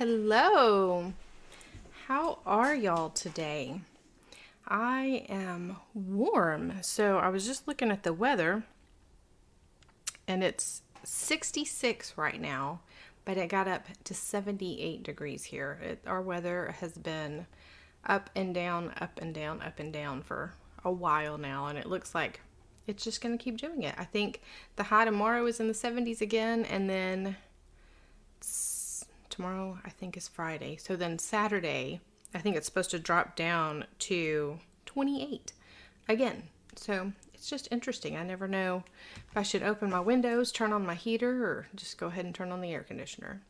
Hello. How are y'all today? I am warm. So I was just looking at the weather and it's 66 right now, but it got up to 78 degrees here. Our weather has been up and down, up and down, up and down for a while now, and it looks like it's just going to keep doing it. I think the high tomorrow is in the 70s again, and then tomorrow I think is Friday. So then Saturday, I think it's supposed to drop down to 28 again. So it's just interesting. I never know if I should open my windows, turn on my heater, or just go ahead and turn on the air conditioner.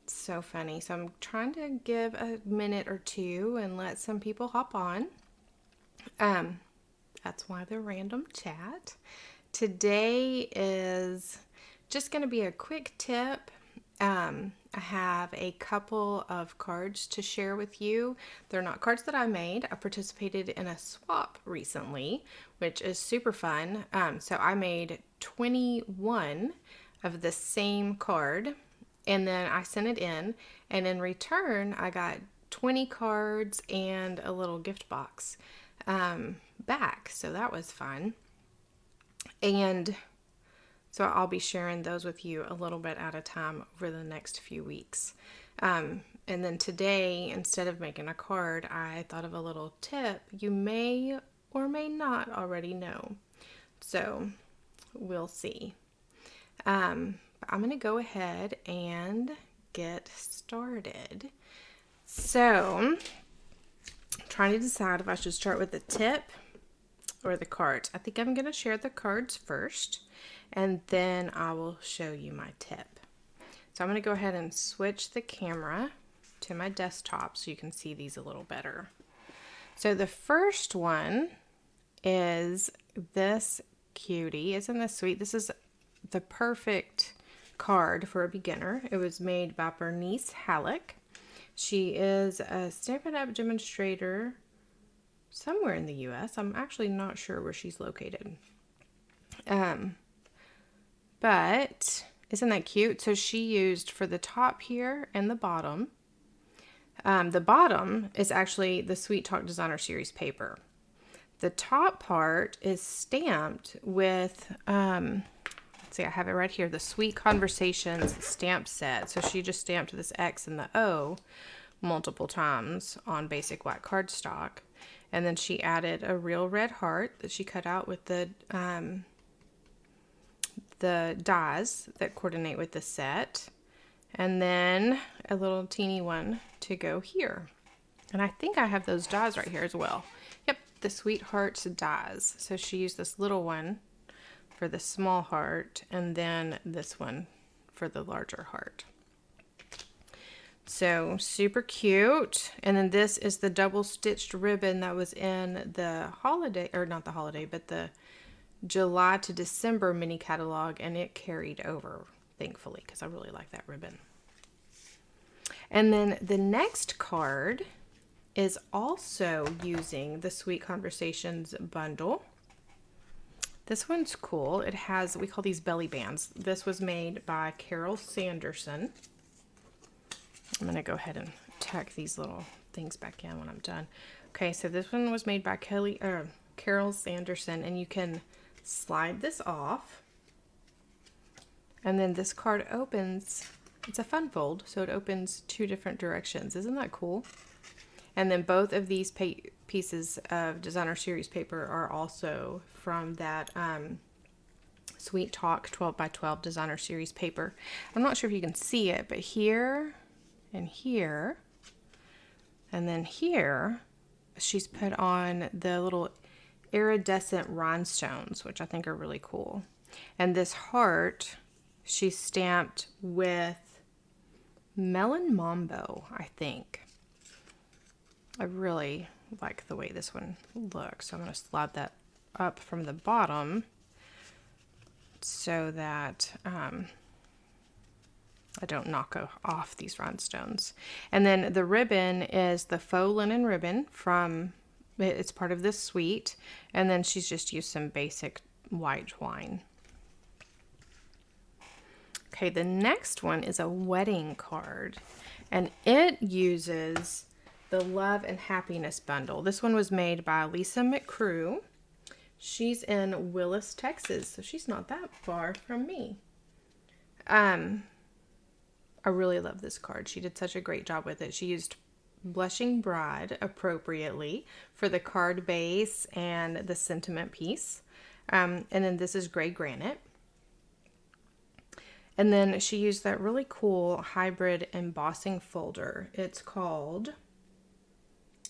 It's so funny. So I'm trying to give a minute or two and let some people hop on. That's why the random chat. Today is just going to be a quick tip. I have a couple of cards to share with you. They're not cards that I made. I participated in a swap recently, which is super fun. So I made 21 of the same card, and then I sent it in, and in return, I got 20 cards and a little gift box back. So that was fun. And so I'll be sharing those with you a little bit at a time over the next few weeks. And then today, instead of making a card, I thought of a little tip you may or may not already know. So we'll see. I'm going to go ahead and get started. So I'm trying to decide if I should start with the tip or the cards. I think I'm going to share the cards first, and then I will show you my tip. So I'm going to go ahead and switch the camera to my desktop so you can see these a little better. So the first one is this cutie. Isn't this sweet? This is the perfect card for a beginner. It was made by Bernice Halleck. She is a Stampin' Up! Demonstrator somewhere in the U.S. I'm actually not sure where she's located. But isn't that cute? So she used for the top here and the bottom. The bottom is actually the Sweet Talk Designer Series paper. The top part is stamped with, let's see, I have it right here, the Sweet Conversations stamp set. So she just stamped this X and the O multiple times on basic white cardstock. And then she added a real red heart that she cut out with the dies that coordinate with the set. And then a little teeny one to go here. And I think I have those dies right here as well. Yep, the Sweethearts dies. So she used this little one for the small heart, and then this one for the larger heart. So super cute. And then this is the double stitched ribbon that was in the holiday, or not the holiday, but the July to December mini catalog, and it carried over, thankfully, because I really like that ribbon. And then the next card is also using the Sweet Conversations bundle. This one's cool. It has, we call these belly bands. This was made by Carol Sanderson. I'm going to go ahead and tuck these little things back in when I'm done. Okay, so this one was made by Carol Sanderson, and you can slide this off. And then this card opens, it's a fun fold, so it opens two different directions. Isn't that cool? And then both of these pieces of Designer Series paper are also from that Sweet Talk 12 by 12 Designer Series paper. I'm not sure if you can see it, but here and here, and then here, she's put on the little iridescent rhinestones, which I think are really cool. And this heart, she stamped with Melon Mambo, I think. I really like the way this one looks. So I'm going to slide that up from the bottom so that I don't knock off these rhinestones. And then the ribbon is the faux linen ribbon from, it's part of this suite. And then she's just used some basic white twine. Okay, the next one is a wedding card. And it uses the Love and Happiness bundle. This one was made by Lisa McCrew. She's in Willis, Texas, so she's not that far from me. I really love this card. She did such a great job with it. She used Blushing Bride appropriately for the card base and the sentiment piece. And then this is Gray Granite. And then she used that really cool hybrid embossing folder. It's called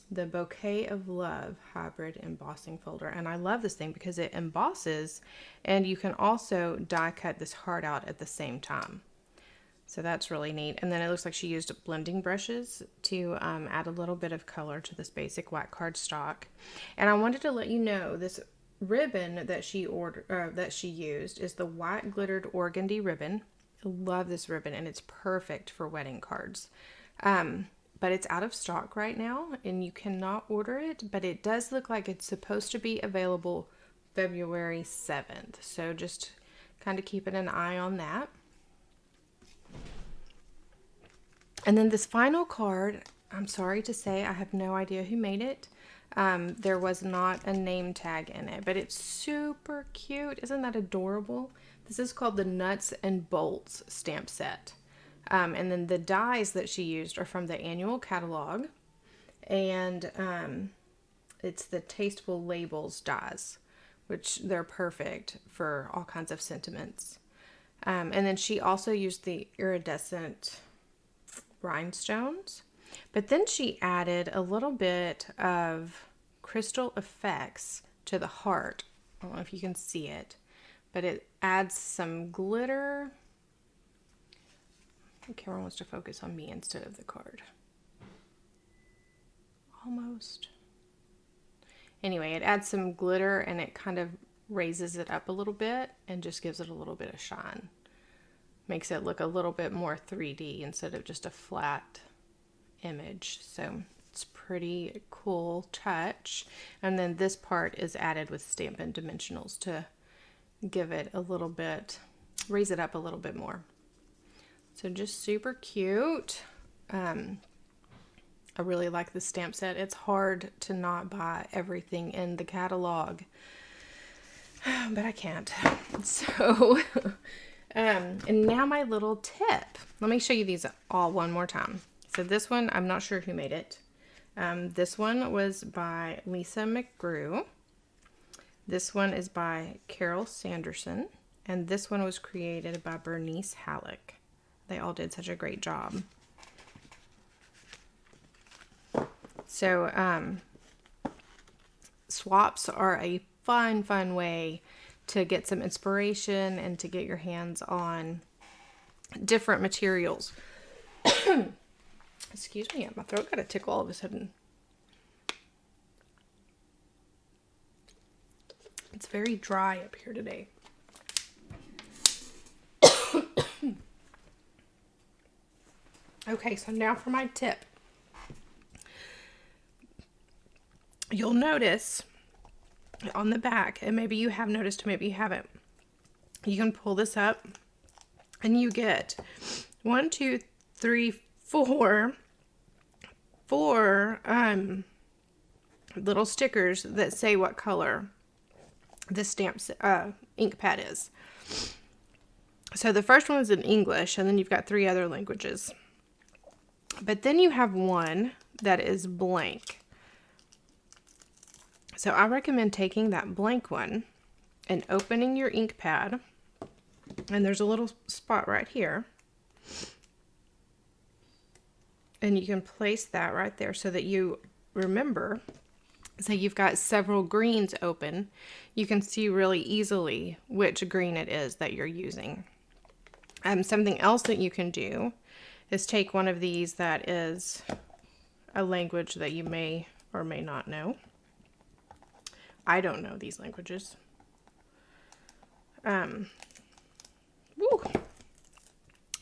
the Bouquet of Love hybrid embossing folder. And I love this thing because it embosses, and you can also die cut this heart out at the same time. So that's really neat. And then it looks like she used blending brushes to add a little bit of color to this basic white cardstock. And I wanted to let you know this ribbon that she used is the white glittered organdy ribbon. I love this ribbon, and it's perfect for wedding cards. But it's out of stock right now, and you cannot order it, but it does look like it's supposed to be available February 7th. So just kind of keeping an eye on that. And then this final card, I'm sorry to say, I have no idea who made it. There was not a name tag in it, but it's super cute. Isn't that adorable? This is called the Nuts and Bolts stamp set. And then the dies that she used are from the annual catalog. And it's the Tasteful Labels dies, which they're perfect for all kinds of sentiments. And then she also used the iridescent rhinestones. But then she added a little bit of crystal effects to the heart. I don't know if you can see it, but it adds some glitter. The camera wants to focus on me instead of the card. Almost. Anyway, it adds some glitter, and it kind of raises it up a little bit and just gives it a little bit of shine. Makes it look a little bit more 3D instead of just a flat image. So it's pretty cool touch. And then this part is added with Stampin' Dimensionals to give it a little bit, raise it up a little bit more. So just super cute. I really like this stamp set. It's hard to not buy everything in the catalog, but I can't. So, and now my little tip. Let me show you these all one more time. So this one, I'm not sure who made it. This one was by Lisa McGrew. This one is by Carol Sanderson. And this one was created by Bernice Halleck. They all did such a great job. So, swaps are a fun way to get some inspiration and to get your hands on different materials. Excuse me, my throat got a tickle all of a sudden. It's very dry up here today. Okay, so now for my tip. You'll notice on the back, and maybe you have noticed, maybe you haven't, you can pull this up and you get 1, 2, 3, 4 little stickers that say what color the stamp ink pad is. So the first one is in English, and then you've got 3 other languages. But then you have one that is blank. So I recommend taking that blank one and opening your ink pad. And there's a little spot right here. And you can place that right there so that you remember. So you've got several greens open. You can see really easily which green it is that you're using. Something else that you can do is take one of these that is a language that you may or may not know. I don't know these languages. And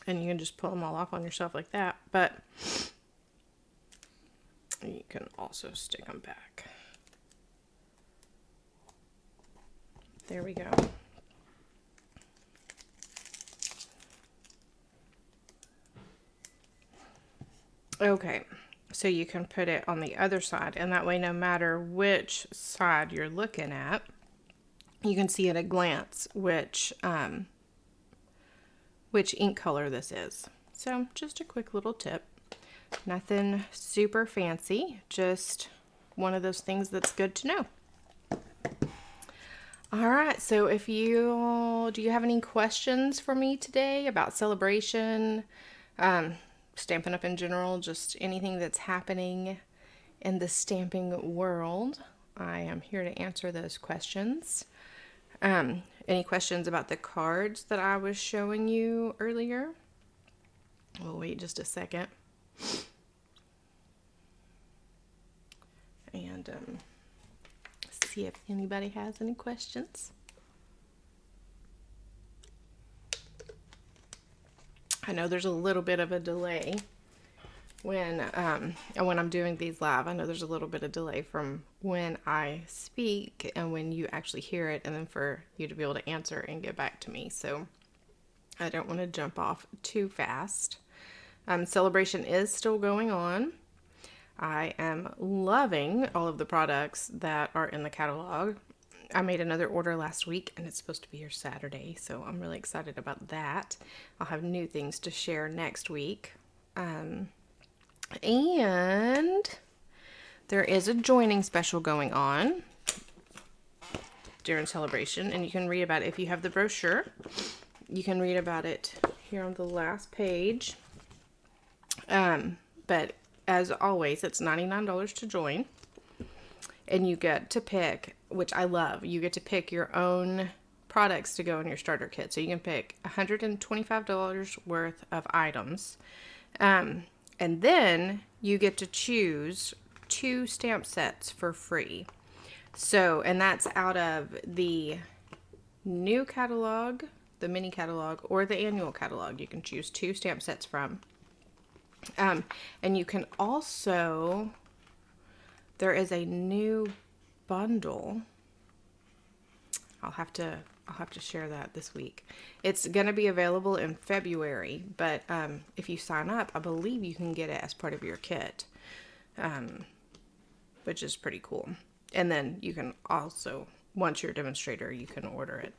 you can just pull them all off on yourself like that, but you can also stick them back. There we go. Okay, so you can put it on the other side, and that way no matter which side you're looking at, you can see at a glance which ink color this is. So just a quick little tip. Nothing super fancy, just one of those things that's good to know. All right, so do you have any questions for me today about Celebration, Stampin' Up in general, just anything that's happening in the stamping world? I am here to answer those questions. Any questions about the cards that I was showing you earlier? We'll wait just a second. And see if anybody has any questions. I know there's a little bit of a delay when I'm doing these live. I know there's a little bit of delay from when I speak and when you actually hear it, and then for you to be able to answer and get back to me. So I don't want to jump off too fast. Celebration is still going on. I am loving all of the products that are in the catalog. I made another order last week, and it's supposed to be here Saturday, so I'm really excited about that. I'll have new things to share next week. And there is a joining special going on during Celebration, and you can read about it if you have the brochure. You can read about it here on the last page. But as always, it's $99 to join, and you get to pick, which I love, you get to pick your own products to go in your starter kit. So you can pick $125 worth of items, and then you get to choose 2 stamp sets for free. So, and that's out of the new catalog, the mini catalog, or the annual catalog. You can choose 2 stamp sets from. And you can also, there is a new bundle. I'll have to share that this week. It's going to be available in February, but if you sign up, I believe you can get it as part of your kit, which is pretty cool. And then you can also, once you're a demonstrator, you can order it.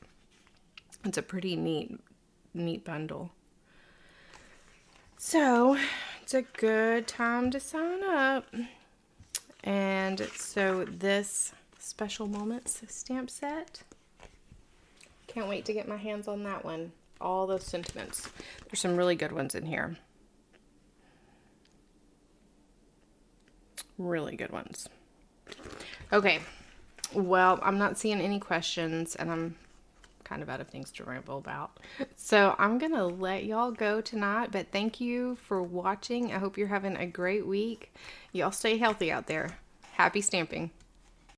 It's a pretty neat bundle. So it's a good time to sign up. And so this Special Moments stamp set, can't wait to get my hands on that one. All those sentiments. There's some really good ones in here. Really good ones. Okay, well, I'm not seeing any questions, and I'm kind of out of things to ramble about. So I'm going to let y'all go tonight, but thank you for watching. I hope you're having a great week. Y'all stay healthy out there. Happy stamping.